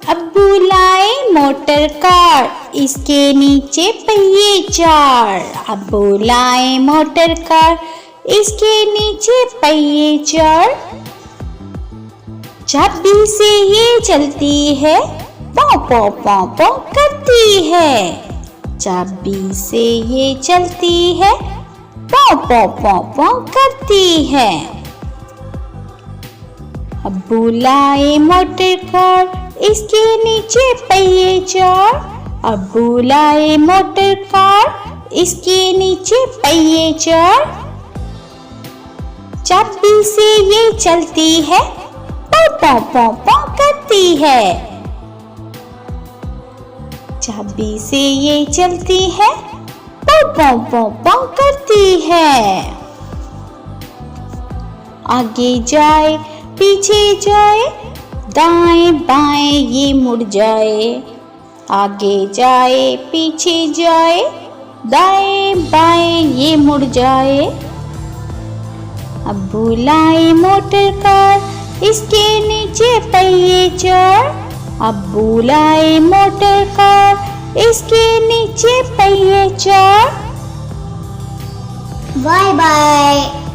अब्बू लाए motor car, इसके नीचे पहिए चार। अब्बू लाए मोटर कार, इसके नीचे पहिए चार। चाबी से ये चलती है, पौ पौ पौ पौ करती है। चाबी से ये चलती है, पौ पौ पौ पौ करती है। अब्बू लाए मोटर कार, इसके नीचे पहिए चार। अब्बू लाए मोटर कार, इसके नीचे पहिए चार। चाबी से ये चलती है, पौ पौ पौ पौ करती है। चाबी से ये चलती है, पौ पौ पौ पौ करती है। आगे जाए पीछे जाए, दाएं बाएं ये मुड़ जाए। आगे जाए पीछे जाए, दाएं बाएं ये मुड़ जाए। अब्बू लाए मोटर कार, इसके नीचे पहिए चार। अब्बू लाए मोटर कार, इसके नीचे पहिए चार। Bye bye.